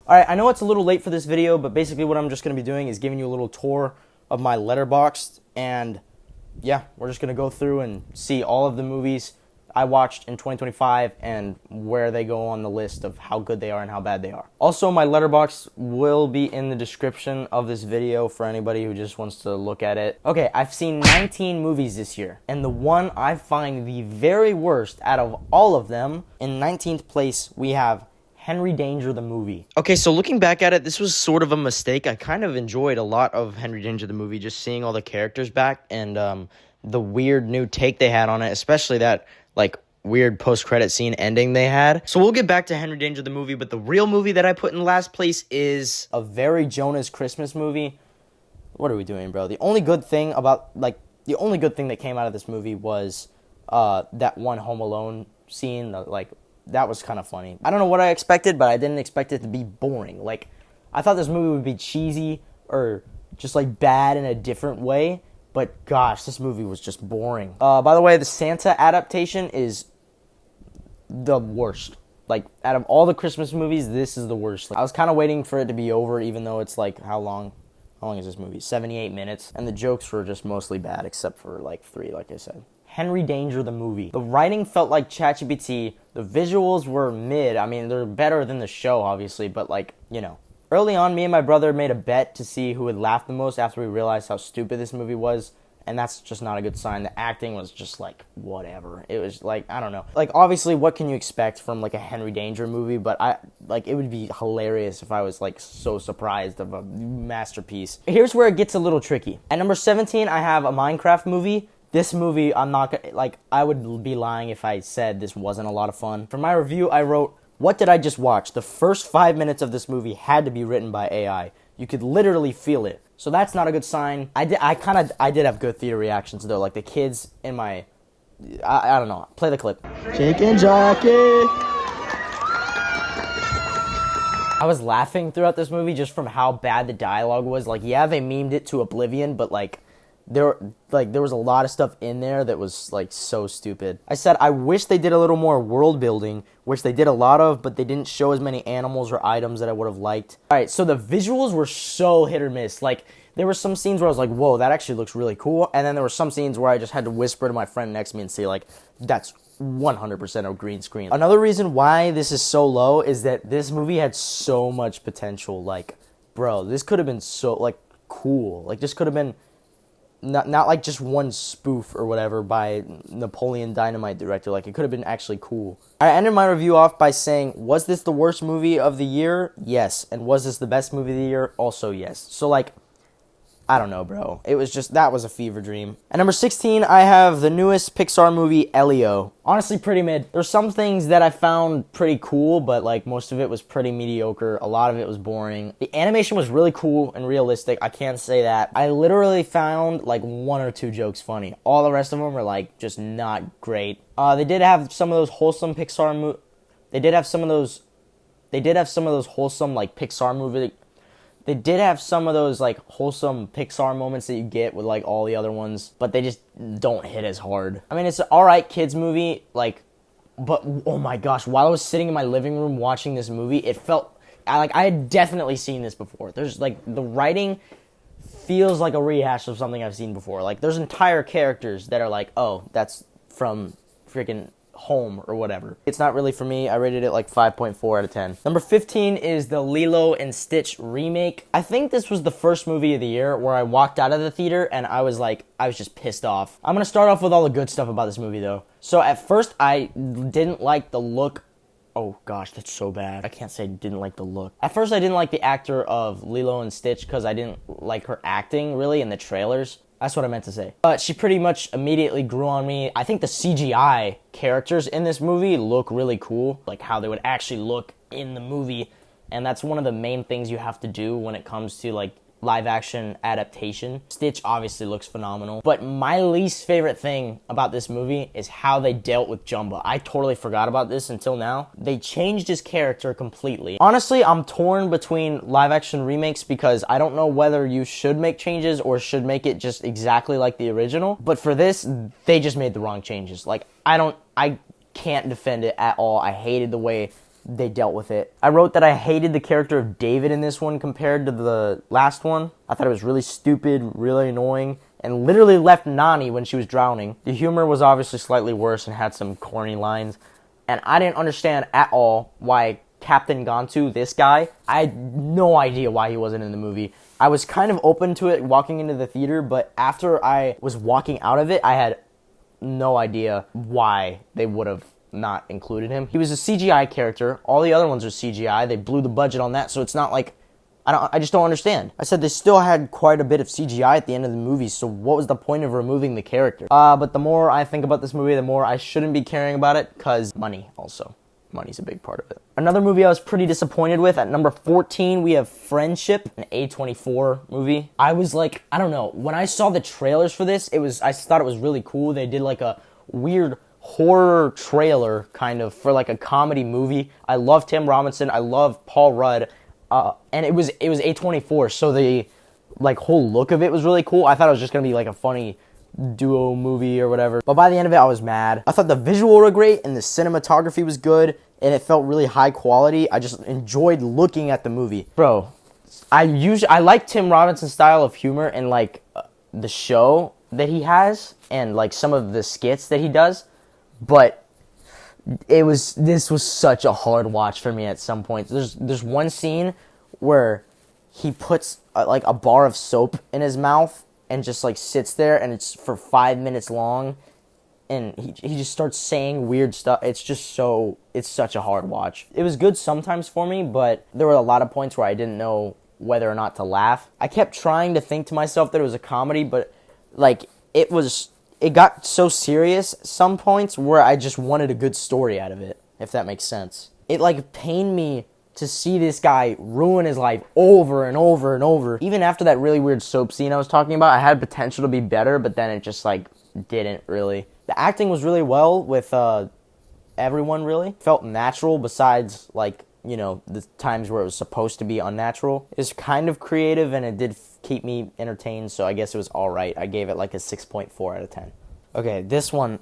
Alright, I know it's a little late for this video, but basically what I'm just going to be doing is giving you a little tour of my Letterboxd, and yeah, we're just going to go through and see all of the movies I watched in 2025 and where they go on the list of how good they are and how bad they are. Also, my Letterboxd will be in the description of this video for anybody who just wants to look at it. Okay, I've seen 19 movies this year, and the one I find the very worst out of all of them, in 19th place, we have Henry Danger the movie. Okay, so looking back at it, this was sort of a mistake. I kind of enjoyed a lot of Henry Danger the movie, just seeing all the characters back and the weird new take they had on it, especially that like weird post-credit scene ending they had. So we'll get back to Henry Danger the movie, but the real movie that I put in last place is a very Jonas Christmas movie. What are we doing, bro? The only good thing that came out of this movie was that one Home Alone scene, that was kind of funny. I don't know what I expected, but I didn't expect it to be boring. Like, I thought this movie would be cheesy or just, like, bad in a different way. But, gosh, this movie was just boring. By the way, the Santa adaptation is the worst. Like, out of all the Christmas movies, this is the worst. Like, I was kind of waiting for it to be over, even though it's, like, how long is this movie? 78 minutes. And the jokes were just mostly bad, except for, like, 3, like I said. Henry Danger the movie. The writing felt like ChatGPT. The visuals were mid. I mean, they're better than the show, obviously, but like, you know. Early on, me and my brother made a bet to see who would laugh the most after we realized how stupid this movie was, and that's just not a good sign. The acting was just like, whatever. It was like, I don't know. Like, obviously, what can you expect from like a Henry Danger movie, but it would be hilarious if I was like so surprised of a masterpiece. Here's where it gets a little tricky. At number 17, I have a Minecraft movie. This movie, I'm not gonna, like, I would be lying if I said this wasn't a lot of fun. For my review, I wrote, what did I just watch? The first 5 minutes of this movie had to be written by AI. You could literally feel it. So that's not a good sign. I did have good theater reactions, though. Like, the kids in my, I don't know. Play the clip. Chicken jockey! I was laughing throughout this movie just from how bad the dialogue was. Like, yeah, they memed it to oblivion, but, like, there was a lot of stuff in there that was, like, so stupid. I said, I wish they did a little more world building, which they did a lot of, but they didn't show as many animals or items that I would have liked. Alright, so the visuals were so hit or miss. Like, there were some scenes where I was like, whoa, that actually looks really cool. And then there were some scenes where I just had to whisper to my friend next to me and say, like, that's 100% a green screen. Another reason why this is so low is that this movie had so much potential. Like, bro, this could have been so, like, cool. Like, this could have been not like just one spoof or whatever by Napoleon Dynamite director. Like, it could have been actually cool. I ended my review off by saying, was this the worst movie of the year? Yes. And was this the best movie of the year? Also yes. So, like, I don't know, bro. It was just, that was a fever dream. At number 16, I have the newest Pixar movie, Elio. Honestly, pretty mid. There's some things that I found pretty cool, but, like, most of it was pretty mediocre. A lot of it was boring. The animation was really cool and realistic. I can't say that. I literally found, like, 1 or 2 jokes funny. All the rest of them were, like, just not great. They did have some of those wholesome Pixar They did have some of those wholesome, like, Pixar movie. They did have some of those, like, wholesome Pixar moments that you get with, like, all the other ones, but they just don't hit as hard. I mean, it's an alright kids movie, like, but, oh my gosh, while I was sitting in my living room watching this movie, it felt, like, I had definitely seen this before. There's, like, the writing feels like a rehash of something I've seen before. Like, there's entire characters that are like, oh, that's from freaking Home or whatever. It's not really for me. I rated it like 5.4 out of 10. Number 15 is the Lilo and Stitch remake. I think this was the first movie of the year where I walked out of the theater and I was just pissed off. I'm gonna start off with all the good stuff about this movie though. So at first I didn't like the look. Oh gosh, that's so bad. I can't say I didn't like the look. At first I didn't like the actor of Lilo and Stitch because I didn't like her acting really in the trailers. That's what I meant to say. But she pretty much immediately grew on me. I think the CGI characters in this movie look really cool. Like how they would actually look in the movie. And that's one of the main things you have to do when it comes to like live action adaptation. Stitch obviously looks phenomenal. But my least favorite thing about this movie is how they dealt with Jumba. I totally forgot about this until now. They changed his character completely. Honestly, I'm torn between live action remakes because I don't know whether you should make changes or should make it just exactly like the original. But for this, they just made the wrong changes. Like, I can't defend it at all. I hated the way they dealt with it. I wrote that I hated the character of David in this one compared to the last one. I thought it was really stupid, really annoying, and literally left Nani when she was drowning. The humor was obviously slightly worse and had some corny lines, and I didn't understand at all why Captain Gantu, this guy, I had no idea why he wasn't in the movie. I was kind of open to it walking into the theater, but after I was walking out of it, I had no idea why they would have not included him. He was a CGI character. All the other ones are CGI. They blew the budget on that, so it's not like I just don't understand. I said they still had quite a bit of CGI at the end of the movie, so what was the point of removing the character? But the more I think about this movie, the more I shouldn't be caring about it, because money also. Money's a big part of it. Another movie I was pretty disappointed with, at number 14, we have Friendship, an A24 movie. I was like, I don't know, when I saw the trailers for this, I thought it was really cool. They did like a weird horror trailer, kind of, for like a comedy movie. I love Tim Robinson, I love Paul Rudd, and it was A24, so the like whole look of it was really cool. I thought it was just gonna be like a funny duo movie or whatever, but by the end of it I was mad. I thought the visual were great and the cinematography was good and it felt really high quality. I just enjoyed looking at the movie. Bro, I like Tim Robinson's style of humor and like the show that he has and like some of the skits that he does, but this was such a hard watch for me at some point. There's one scene where he puts like a bar of soap in his mouth and just like sits there, and it's for 5 minutes long, and he just starts saying weird stuff. It's such a hard watch. It was good sometimes for me, but there were a lot of points where I didn't know whether or not to laugh. I kept trying to think to myself that it was a comedy, but like it got so serious some points where I just wanted a good story out of it, if that makes sense. It like pained me to see this guy ruin his life over and over and over. Even after that really weird soap scene I was talking about, I had potential to be better, but then it just like didn't really. The acting was really well with everyone, really. Felt natural besides like, you know, the times where it was supposed to be unnatural. It's kind of creative and it did keep me entertained, so I guess it was alright. I gave it like a 6.4 out of 10. Okay, this one.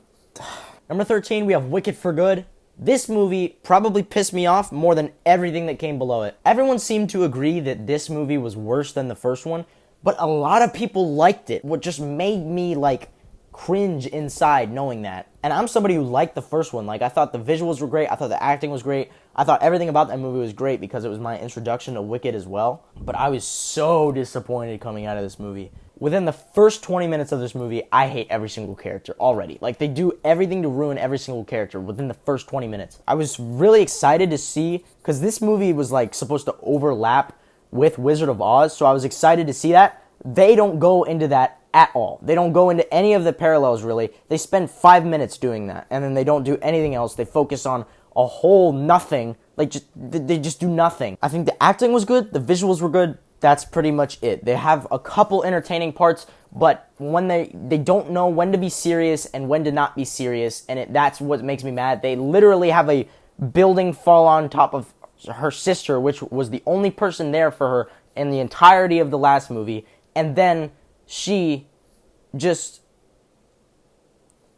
Number 13, we have Wicked for Good. This movie probably pissed me off more than everything that came below it. Everyone seemed to agree that this movie was worse than the first one, but a lot of people liked it, what just made me like cringe inside knowing that. And I'm somebody who liked the first one. Like, I thought the visuals were great, I thought the acting was great, I thought everything about that movie was great because it was my introduction to Wicked as well. But I was so disappointed coming out of this movie. Within the first 20 minutes of this movie, I hate every single character already. Like, they do everything to ruin every single character within the first 20 minutes. I was really excited to see, because this movie was, like, supposed to overlap with Wizard of Oz, so I was excited to see that. They don't go into that at all. They don't go into any of the parallels, really. They spend 5 minutes doing that, and then they don't do anything else. They focus on a whole nothing. Like, they just do nothing. I think the acting was good, the visuals were good. That's pretty much it. They have a couple entertaining parts, but when they don't know when to be serious and when to not be serious, and that's what makes me mad. They literally have a building fall on top of her sister, which was the only person there for her in the entirety of the last movie, and then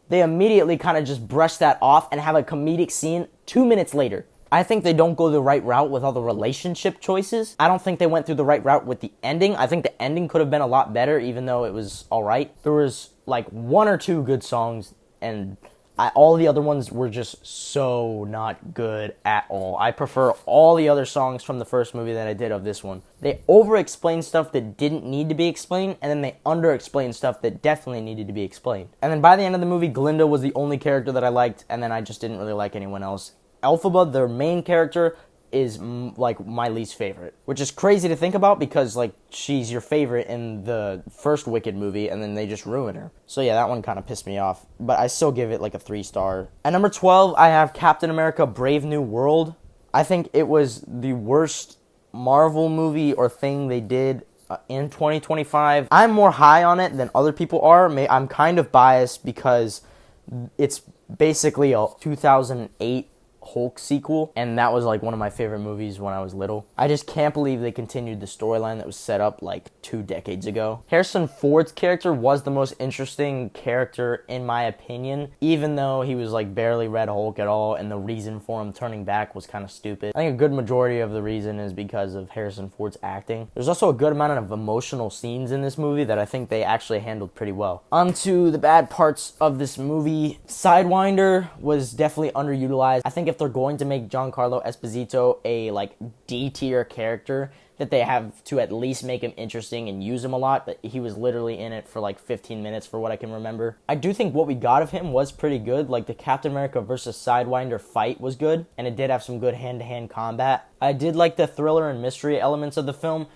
they immediately kind of just brush that off and have a comedic scene 2 minutes later. I think they don't go the right route with all the relationship choices. I don't think they went through the right route with the ending. I think the ending could have been a lot better, even though it was alright. There was like 1 or 2 good songs, and all the other ones were just so not good at all. I prefer all the other songs from the first movie that I did of this one. They over-explained stuff that didn't need to be explained, and then they under-explained stuff that definitely needed to be explained. And then by the end of the movie, Glinda was the only character that I liked, and then I just didn't really like anyone else. Elphaba, their main character, is like my least favorite, which is crazy to think about because like she's your favorite in the first Wicked movie and then they just ruin her. So yeah, that one kind of pissed me off, but I still give it like a 3 star. At number 12, I have Captain America Brave New World. I think it was the worst Marvel movie or thing they did in 2025. I'm more high on it than other people are. I'm kind of biased because it's basically a 2008 Hulk sequel, and that was like one of my favorite movies when I was little. I just can't believe they continued the storyline that was set up like 2 decades ago. Harrison Ford's character was the most interesting character in my opinion, even though he was like barely Red Hulk at all, and the reason for him turning back was kind of stupid. I think a good majority of the reason is because of Harrison Ford's acting. There's also a good amount of emotional scenes in this movie that I think they actually handled pretty well. On to the bad parts of this movie. Sidewinder was definitely underutilized. I think if they're going to make Giancarlo Esposito a like D-tier character, that they have to at least make him interesting and use him a lot, but he was literally in it for like 15 minutes for what I can remember. I do think what we got of him was pretty good. Like the Captain America versus Sidewinder fight was good, and it did have some good hand-to-hand combat. I did like the thriller and mystery elements of the film.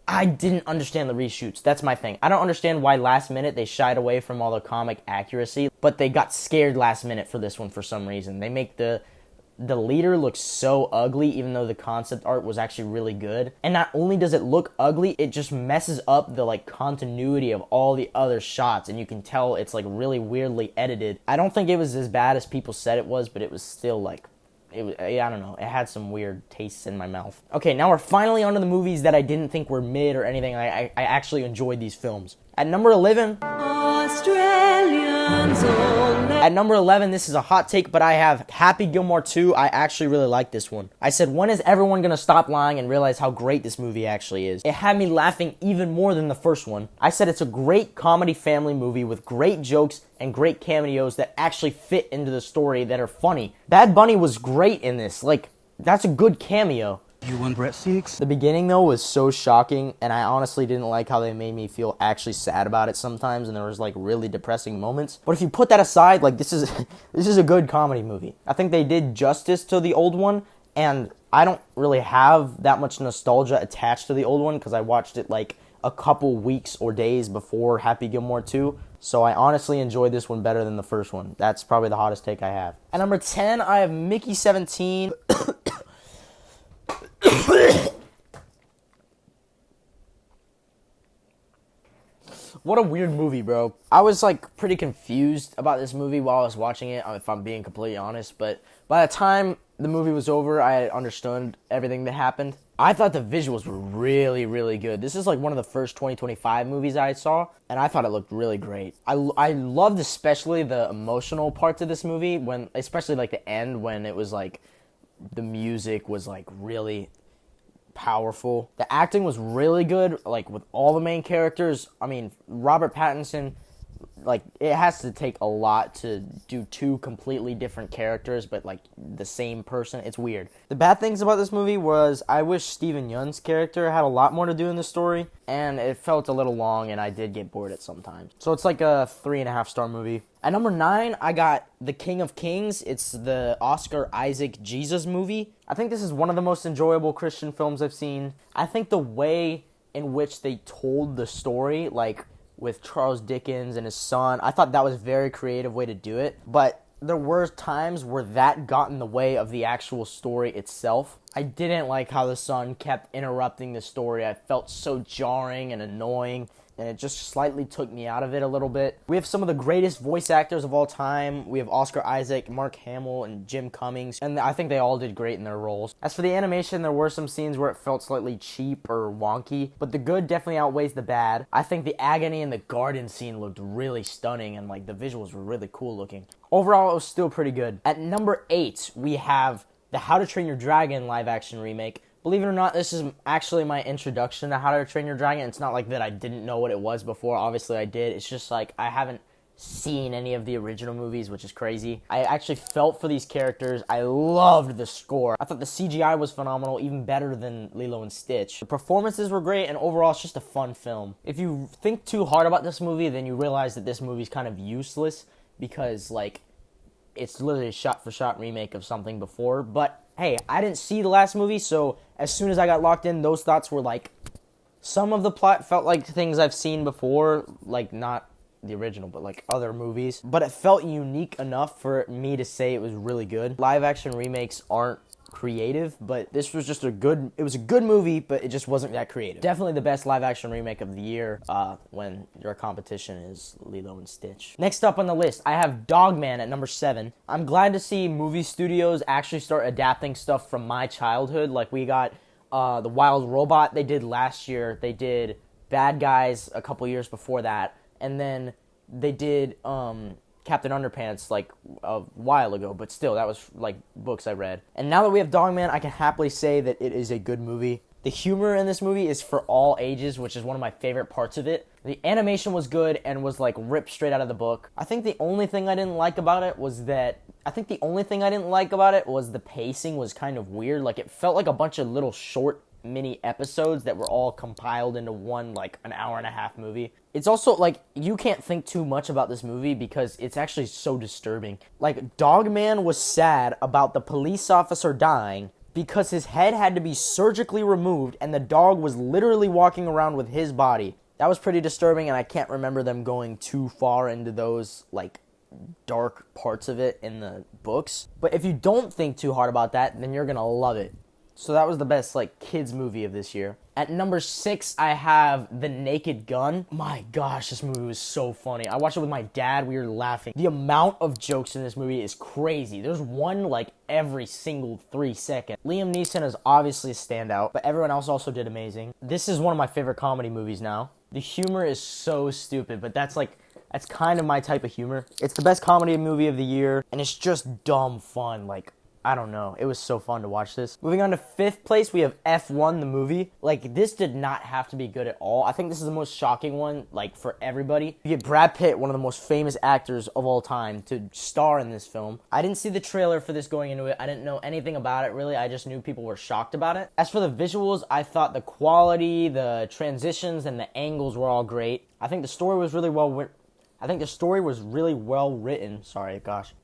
I didn't understand the reshoots. That's my thing. I don't understand why last minute they shied away from all the comic accuracy, but they got scared last minute for this one for some reason. They make the leader looks so ugly, even though the concept art was actually really good. And not only does it look ugly, it just messes up the like continuity of all the other shots, and you can tell it's like really weirdly edited. I don't think it was as bad as people said it was, but it was still like, I don't know, it had some weird tastes in my mouth. Okay, now we're finally onto the movies that I didn't think were mid or anything. I actually enjoyed these films. At number 11, Australians only. At number 11, this is a hot take, but I have Happy Gilmore 2. I actually really like this one. I said, when is everyone going to stop lying and realize how great this movie actually is? It had me laughing even more than the first one. I said it's a great comedy family movie with great jokes and great cameos that actually fit into the story that are funny. Bad Bunny was great in this. Like, that's a good cameo. You won Brett Seeks. The beginning, though, was so shocking, and I honestly didn't like how they made me feel actually sad about it sometimes, and there was, like, really depressing moments. But if you put that aside, like, this is a good comedy movie. I think they did justice to the old one, and I don't really have that much nostalgia attached to the old one, because I watched it, like, a couple weeks or days before Happy Gilmore 2, so I honestly enjoyed this one better than the first one. That's probably the hottest take I have. At number 10, I have Mickey 17... What a weird movie, bro. I was, like, pretty confused about this movie while I was watching it, if I'm being completely honest. But by the time the movie was over, I understood everything that happened. I thought the visuals were really, really good. This is, like, one of the first 2025 movies I saw, and I thought it looked really great. I loved especially the emotional parts of this movie, especially, like, the end when it was, like, the music was, like, really powerful. The acting was really good, like, with all the main characters. I mean, Robert Pattinson, like, it has to take a lot to do 2 completely different characters, but, like, the same person. It's weird. The bad things about this movie was I wish Steven Yeun's character had a lot more to do in the story, and it felt a little long, and I did get bored at some times. So it's like a 3.5-star movie. At number 9, I got The King of Kings. It's the Oscar Isaac Jesus movie. I think this is one of the most enjoyable Christian films I've seen. I think the way in which they told the story, like with Charles Dickens and his son, I thought that was a very creative way to do it. But there were times where that got in the way of the actual story itself. I didn't like how the son kept interrupting the story. I felt so jarring and annoying, and it just slightly took me out of it a little bit. We have some of the greatest voice actors of all time. We have Oscar Isaac, Mark Hamill, and Jim Cummings, and I think they all did great in their roles. As for the animation, there were some scenes where it felt slightly cheap or wonky, but the good definitely outweighs the bad. I think the agony in the garden scene looked really stunning, and like the visuals were really cool looking. Overall, it was still pretty good. At number 8, we have the How to Train Your Dragon live-action remake. Believe it or not, this is actually my introduction to How to Train Your Dragon. It's not like that I didn't know what it was before. Obviously, I did. It's just like I haven't seen any of the original movies, which is crazy. I actually felt for these characters. I loved the score. I thought the CGI was phenomenal, even better than Lilo and Stitch. The performances were great, and overall, it's just a fun film. If you think too hard about this movie, then you realize that this movie's kind of useless because, like, it's literally a shot-for-shot remake of something before. But hey, I didn't see the last movie, so as soon as I got locked in, those thoughts were like, some of the plot felt like things I've seen before, like not the original, but like other movies. But it felt unique enough for me to say it was really good. Live-action remakes aren't creative, but this was just it was a good movie, but it just wasn't that creative. Definitely the best live action remake of the year when your competition is Lilo and Stitch. Next up on the list, I have Dogman at number 7. I'm glad to see movie studios actually start adapting stuff from my childhood. Like we got The Wild Robot they did last year. They did Bad Guys a couple years before that. And then they did Captain Underpants like a while ago, but still, that was like books I read. And now that we have Dogman, I can happily say that it is a good movie. The humor in this movie is for all ages, which is one of my favorite parts of it. The animation was good and was like ripped straight out of the book. I think the only thing I didn't like about it was the pacing was kind of weird. Like it felt like a bunch of little short mini episodes that were all compiled into one like an hour and a half movie. It's also like you can't think too much about this movie because it's actually so disturbing. Like Dogman was sad about the police officer dying because his head had to be surgically removed and the dog was literally walking around with his body. That was pretty disturbing, and I can't remember them going too far into those like dark parts of it in the books. But if you don't think too hard about that, then you're gonna love it. So that was the best like kids movie of this year. At number 6, I have The Naked Gun. My gosh, this movie was so funny. I watched it with my dad. We were laughing. The amount of jokes in this movie is crazy. There's one like every single 3 seconds. Liam Neeson is obviously a standout, but everyone else also did amazing. This is one of my favorite comedy movies now. The humor is so stupid, but that's kind of my type of humor. It's the best comedy movie of the year, and it's just dumb fun. Like, I don't know. It was so fun to watch this. Moving on to 5th place, we have F1, the movie. Like, this did not have to be good at all. I think this is the most shocking one, like, for everybody. You get Brad Pitt, one of the most famous actors of all time, to star in this film. I didn't see the trailer for this going into it. I didn't know anything about it, really. I just knew people were shocked about it. As for the visuals, I thought the quality, the transitions, and the angles were all great. I think the story was really well written.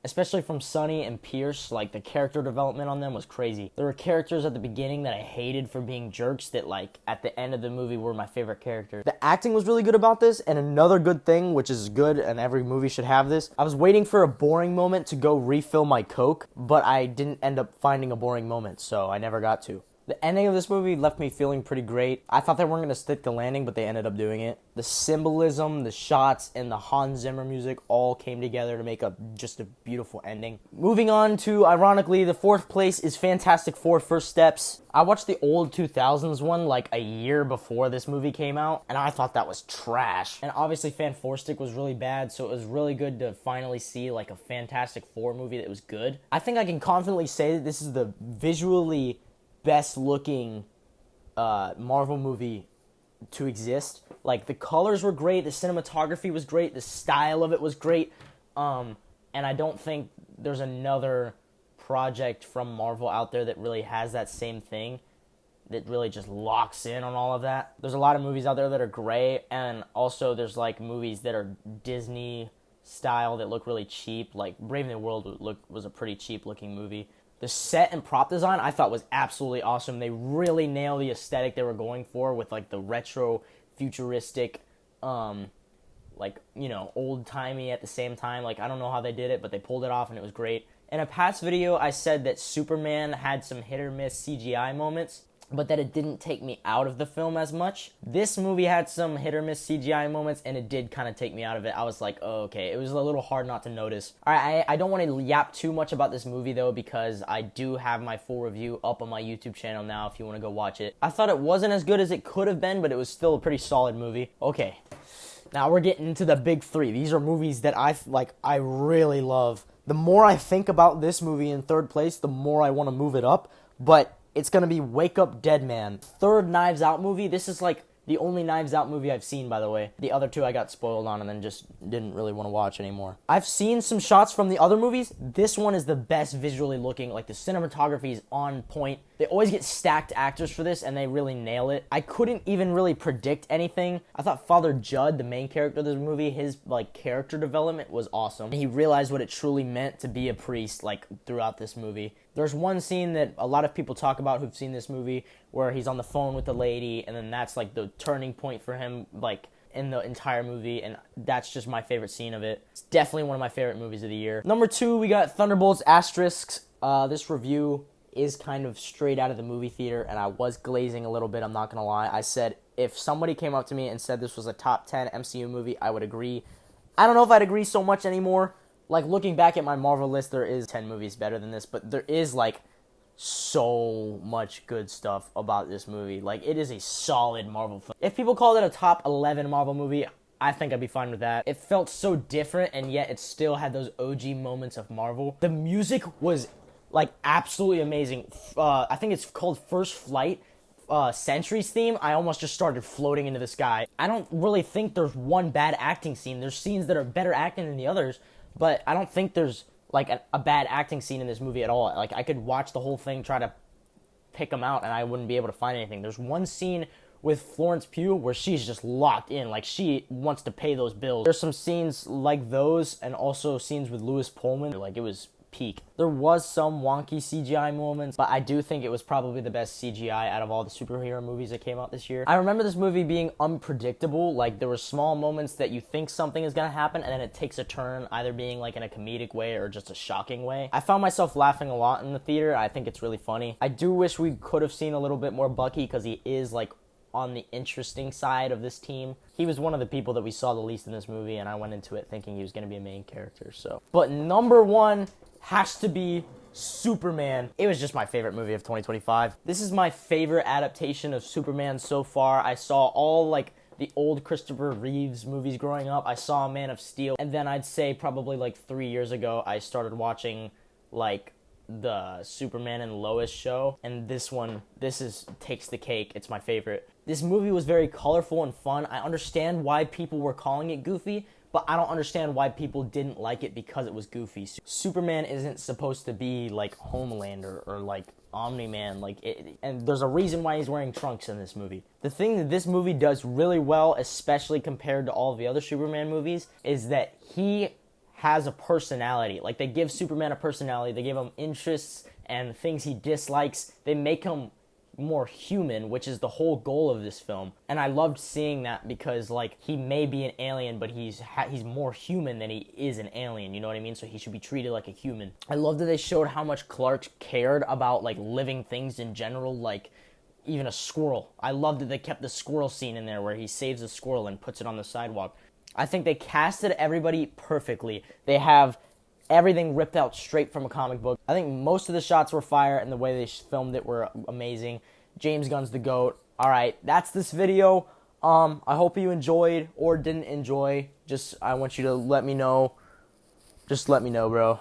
Especially from Sonny and Pierce. Like, the character development on them was crazy. There were characters at the beginning that I hated for being jerks that, like, at the end of the movie were my favorite characters. The acting was really good about this, and another good thing, which is good, and every movie should have this, I was waiting for a boring moment to go refill my Coke, but I didn't end up finding a boring moment, so I never got to. The ending of this movie left me feeling pretty great. I thought they weren't going to stick the landing, but they ended up doing it. The symbolism, the shots, and the Hans Zimmer music all came together to make just a beautiful ending. Moving on to, ironically, the 4th place is Fantastic Four: First Steps. I watched the old 2000s one like a year before this movie came out, and I thought that was trash. And obviously Fan Four Stick was really bad, so it was really good to finally see like a Fantastic Four movie that was good. I think I can confidently say that this is the visually best looking Marvel movie to exist. Like, the colors were great, the cinematography was great, the style of it was great, and I don't think there's another project from Marvel out there that really has that same thing, that really just locks in on all of that. There's a lot of movies out there that are great, and also there's like movies that are Disney style that look really cheap. Like Brave New World was a pretty cheap looking movie. The set and prop design I thought was absolutely awesome. They really nailed the aesthetic they were going for with like the retro, futuristic, like, you know, old-timey at the same time. Like, I don't know how they did it, but they pulled it off and it was great. In a past video, I said that Superman had some hit-or-miss CGI moments, but that it didn't take me out of the film as much. This movie had some hit-or-miss CGI moments, and it did kind of take me out of it. I was like, oh, okay. It was a little hard not to notice. All right, I don't want to yap too much about this movie, though, because I do have my full review up on my YouTube channel now if you want to go watch it. I thought it wasn't as good as it could have been, but it was still a pretty solid movie. Okay, now we're getting into the big 3. These are movies that I really love. The more I think about this movie in 3rd place, the more I want to move it up, but it's going to be Wake Up Dead Man. 3rd Knives Out movie. This is like the only Knives Out movie I've seen, by the way. The other 2 I got spoiled on and then just didn't really want to watch anymore. I've seen some shots from the other movies. This one is the best visually looking. Like, the cinematography is on point. They always get stacked actors for this, and they really nail it. I couldn't even really predict anything. I thought Father Judd, the main character of this movie, his, like, character development was awesome. He realized what it truly meant to be a priest, like, throughout this movie. There's one scene that a lot of people talk about who've seen this movie where he's on the phone with the lady, and then that's, like, the turning point for him, like, in the entire movie, and that's just my favorite scene of it. It's definitely one of my favorite movies of the year. Number 2, we got Thunderbolts Asterisks. This review is kind of straight out of the movie theater, and I was glazing a little bit, I'm not going to lie. I said if somebody came up to me and said this was a top 10 MCU movie, I would agree. I don't know if I'd agree so much anymore. Like, looking back at my Marvel list, there is 10 movies better than this, but there is, like, so much good stuff about this movie. Like, it is a solid Marvel film. If people called it a top 11 Marvel movie, I think I'd be fine with that. It felt so different, and yet it still had those OG moments of Marvel. The music was, like, absolutely amazing. I think it's called First Flight. Sentry's theme, I almost just started floating into the sky. I don't really think there's one bad acting scene. There's scenes that are better acting than the others, but I don't think there's, like, a bad acting scene in this movie at all. Like, I could watch the whole thing, try to pick them out, and I wouldn't be able to find anything. There's one scene with Florence Pugh where she's just locked in. Like, she wants to pay those bills. There's some scenes like those, and also scenes with Lewis Pullman. Like, it was peak. There was some wonky CGI moments, but I do think it was probably the best CGI out of all the superhero movies that came out this year. I remember this movie being unpredictable. Like, there were small moments that you think something is gonna happen, and then it takes a turn, either being like in a comedic way or just a shocking way. I found myself laughing a lot in the theater. I think it's really funny. I do wish we could have seen a little bit more Bucky, because he is, like, on the interesting side of this team. He was one of the people that we saw the least in this movie, and I went into it thinking he was going to be a main character. But number one has to be Superman. It was just my favorite movie of 2025. This is my favorite adaptation of Superman so far. I saw all, like, the old Christopher Reeves movies growing up. I saw Man of Steel, and then I'd say probably like 3 years ago I started watching, like, the Superman and Lois show, and this takes the cake. It's my favorite. This movie was very colorful and fun. I understand why people were calling it goofy, but I don't understand why people didn't like it because it was goofy. Superman isn't supposed to be like Homelander or like Omni-Man, and there's a reason why he's wearing trunks in this movie. The thing that this movie does really well, especially compared to all the other Superman movies, is that he has a personality. Like, they give Superman a personality, they give him interests and things he dislikes, they make him more human, which is the whole goal of this film. And I loved seeing that, because, like, he may be an alien, but he's more human than he is an alien, you know what I mean? So he should be treated like a human. I love that they showed how much Clark cared about, like, living things in general, like even a squirrel. I love that they kept the squirrel scene in there where he saves a squirrel and puts it on the sidewalk. I think they casted everybody perfectly. They have everything ripped out straight from a comic book. I think most of the shots were fire, and the way they filmed it were amazing. James Gunn's the GOAT. Alright, that's this video. I hope you enjoyed or didn't enjoy. I want you to let me know. Just let me know, bro.